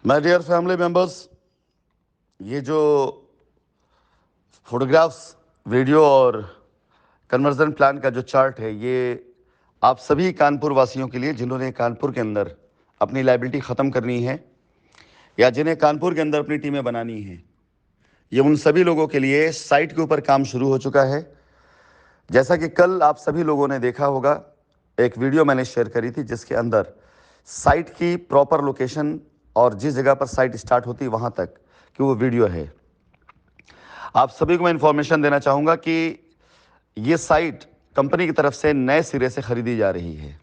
My dear family members, ये जो photographs, video और कन्वर्जन प्लान का जो चार्ट है, ये आप सभी कानपुर वासियों के लिए जिन्होंने कानपुर के अंदर अपनी लाइबिलिटी ख़त्म करनी है या जिन्हें कानपुर के अंदर अपनी टीमें बनानी हैं, ये उन सभी लोगों के लिए साइट के ऊपर काम शुरू हो चुका है। जैसा कि कल आप सभी लोगों ने देखा होगा, एक वीडियो मैंने शेयर करी थी जिसके अंदर साइट की प्रॉपर लोकेशन और जिस जगह पर साइट स्टार्ट होती वहाँ तक कि वो वीडियो है। आप सभी को मैं इन्फॉर्मेशन देना चाहूँगा कि ये साइट कंपनी की तरफ से नए सिरे से ख़रीदी जा रही है।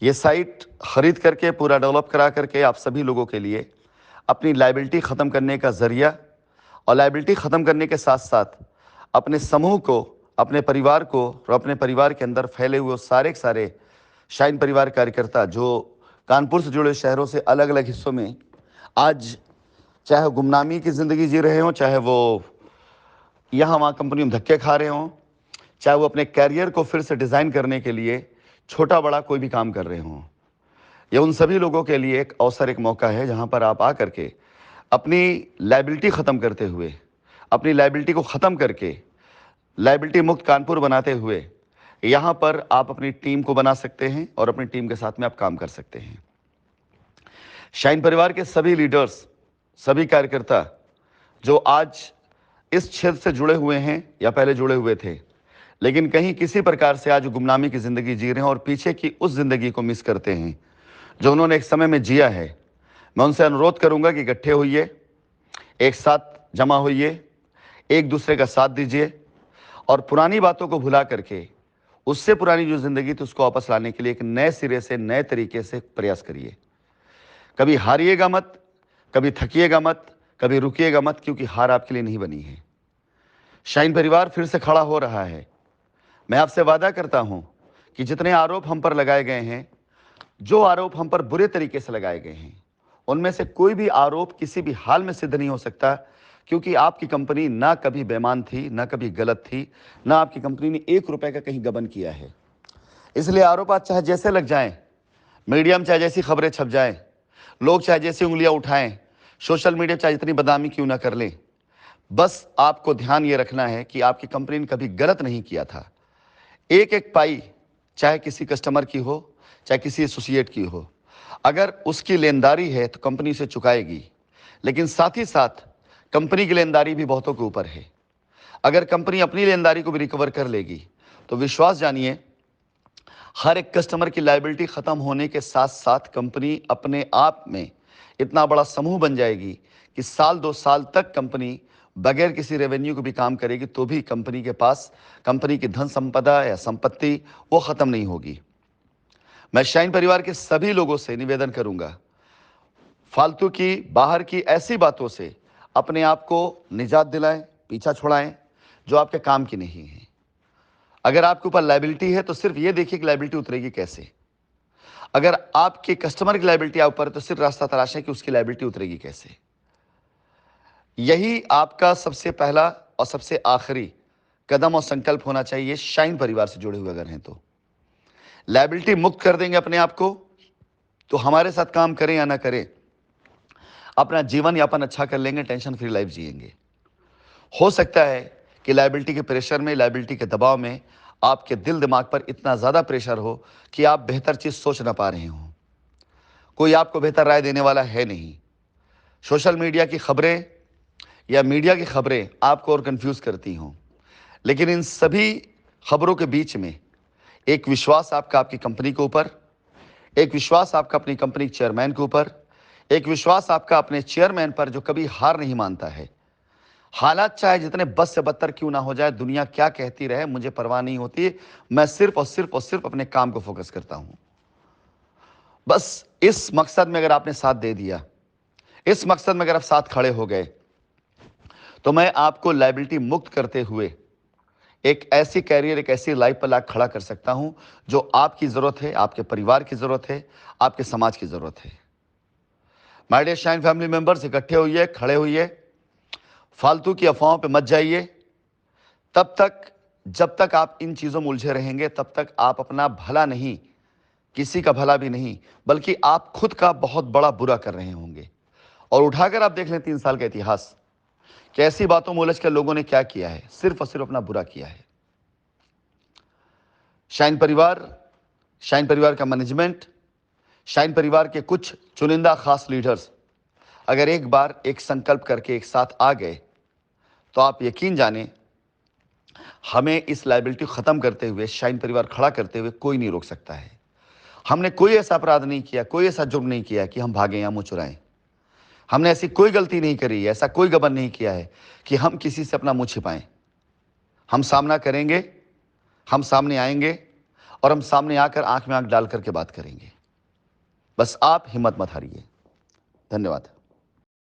ये साइट ख़रीद करके पूरा डेवलप करा करके आप सभी लोगों के लिए अपनी लाइबिलिटी ख़त्म करने का ज़रिया और लाइबिलिटी ख़त्म करने के साथ साथ अपने समूह को, अपने परिवार को और अपने परिवार के अंदर फैले हुए सारे के सारे शाइन परिवार कार्यकर्ता जो कानपुर से जुड़े शहरों से अलग अलग हिस्सों में आज चाहे गुमनामी की ज़िंदगी जी रहे हों, चाहे वो यहाँ वहाँ कंपनी में धक्के खा रहे हों, चाहे वो अपने कैरियर को फिर से डिज़ाइन करने के लिए छोटा बड़ा कोई भी काम कर रहे हों, ये उन सभी लोगों के लिए एक अवसर, एक मौका है जहाँ पर आप आकर के अपनी लाइबिलिटी ख़त्म करते हुए, अपनी लाइबिलिटी को ख़त्म करके लाइबिलिटी मुक्त कानपुर बनाते हुए यहाँ पर आप अपनी टीम को बना सकते हैं और अपनी टीम के साथ में आप काम कर सकते हैं। शाइन परिवार के सभी लीडर्स, सभी कार्यकर्ता जो आज इस क्षेत्र से जुड़े हुए हैं या पहले जुड़े हुए थे, लेकिन कहीं किसी प्रकार से आज गुमनामी की ज़िंदगी जी रहे हैं और पीछे की उस ज़िंदगी को मिस करते हैं जो उन्होंने एक समय में जिया है, मैं उनसे अनुरोध करूंगा कि इकट्ठे होइए, एक साथ जमा होइए, एक दूसरे का साथ दीजिए और पुरानी बातों को भुला करके उससे पुरानी जो ज़िंदगी थी उसको वापस लाने के लिए एक नए सिरे से, नए तरीके से प्रयास करिए। कभी हारिएगा मत, कभी थकिएगा मत, कभी रुकिएगा मत, क्योंकि हार आपके लिए नहीं बनी है। शाइन परिवार फिर से खड़ा हो रहा है। मैं आपसे वादा करता हूं कि जितने आरोप हम पर लगाए गए हैं, जो आरोप हम पर बुरे तरीके से लगाए गए हैं, उनमें से कोई भी आरोप किसी भी हाल में सिद्ध नहीं हो सकता, क्योंकि आपकी कंपनी ना कभी बेईमान थी, ना कभी गलत थी, ना आपकी कंपनी ने ₹1 का कहीं गबन किया है। इसलिए आरोप आज चाहे जैसे लग जाएं, मीडिया में चाहे जैसी खबरें छप जाएं, लोग चाहे जैसी उंगलियां उठाएं, सोशल मीडिया चाहे जितनी बदनामी क्यों ना कर लें, बस आपको ध्यान ये रखना है कि आपकी कंपनी ने कभी गलत नहीं किया था। एक एक पाई, चाहे किसी कस्टमर की हो, चाहे किसी एसोसिएट की हो, अगर उसकी लेनदारी है तो कंपनी से चुकाएगी, लेकिन साथ ही साथ कंपनी की लेनदारी भी बहुतों के ऊपर है। अगर कंपनी अपनी लेनदारी को भी रिकवर कर लेगी तो विश्वास जानिए, हर एक कस्टमर की लायबिलिटी ख़त्म होने के साथ साथ कंपनी अपने आप में इतना बड़ा समूह बन जाएगी कि साल 2 साल तक कंपनी बगैर किसी रेवेन्यू को भी काम करेगी तो भी कंपनी के पास कंपनी की धन संपदा या संपत्ति वो ख़त्म नहीं होगी। मैं शाइन परिवार के सभी लोगों से निवेदन करूंगा, फालतू की, बाहर की ऐसी बातों से अपने आप को निजात दिलाएं, पीछा छुड़ाएं जो आपके काम की नहीं है। अगर आपके ऊपर लायबिलिटी है तो सिर्फ ये देखिए कि लायबिलिटी उतरेगी कैसे। अगर आपके कस्टमर की लायबिलिटी आप ऊपर है तो सिर्फ रास्ता तलाशें कि उसकी लायबिलिटी उतरेगी कैसे। यही आपका सबसे पहला और सबसे आखिरी कदम और संकल्प होना चाहिए शाइन परिवार से जुड़े हुए अगर हैं तो। लायबिलिटी मुक्त कर देंगे अपने आप को तो हमारे साथ काम करें या ना करें, अपना जीवन यापन अच्छा कर लेंगे, टेंशन फ्री लाइफ जिएंगे। हो सकता है कि लायबिलिटी के प्रेशर में, लायबिलिटी के दबाव में आपके दिल दिमाग पर इतना ज़्यादा प्रेशर हो कि आप बेहतर चीज़ सोच ना पा रहे हों, कोई आपको बेहतर राय देने वाला है नहीं। सोशल मीडिया की खबरें या मीडिया की खबरें आपको और कंफ्यूज करती हों, लेकिन इन सभी खबरों के बीच में एक विश्वास आपका आपकी कंपनी के ऊपर, एक विश्वास आपका अपनी कंपनी के चेयरमैन के ऊपर, एक विश्वास आपका अपने चेयरमैन पर जो कभी हार नहीं मानता है। हालात चाहे जितने बद से बदतर क्यों ना हो जाए, दुनिया क्या कहती रहे, मुझे परवाह नहीं होती, मैं सिर्फ और सिर्फ और सिर्फ अपने काम को फोकस करता हूं। बस इस मकसद में अगर आपने साथ दे दिया, इस मकसद में अगर आप साथ खड़े हो गए, तो मैं आपको लायबिलिटी मुक्त करते हुए एक ऐसी कैरियर, एक ऐसी लाइफ पर ला खड़ा कर सकता हूं जो आपकी जरूरत है, आपके परिवार की जरूरत है, आपके समाज की जरूरत है। My dear shine family members, इकट्ठे होइए, खड़े होइए, फालतू की अफवाहों पे मत जाइए। तब तक, जब तक आप इन चीज़ों में उलझे रहेंगे, तब तक आप अपना भला नहीं, किसी का भला भी नहीं, बल्कि आप खुद का बहुत बड़ा बुरा कर रहे होंगे। और उठाकर आप देख लें 3 साल का इतिहास कि ऐसी बातों में उलझ कर लोगों ने क्या किया है, सिर्फ और सिर्फ अपना बुरा किया है। शाइन परिवार का मैनेजमेंट, शाइन परिवार के कुछ चुनिंदा खास लीडर्स अगर एक बार एक संकल्प करके एक साथ आ गए तो आप यकीन जाने हमें इस लायबिलिटी खत्म करते हुए, शाइन परिवार खड़ा करते हुए कोई नहीं रोक सकता है। हमने कोई ऐसा अपराध नहीं किया, कोई ऐसा जुर्म नहीं किया कि हम भागें या मुंह चुराएं। हमने ऐसी कोई गलती नहीं करी, ऐसा कोई गबन नहीं किया है कि हम किसी से अपना मुंह छिपाएं। हम सामना करेंगे, हम सामने आएंगे और हम सामने आकर आंख में आंख डाल करके बात करेंगे। बस आप हिम्मत मत हारिए। धन्यवाद।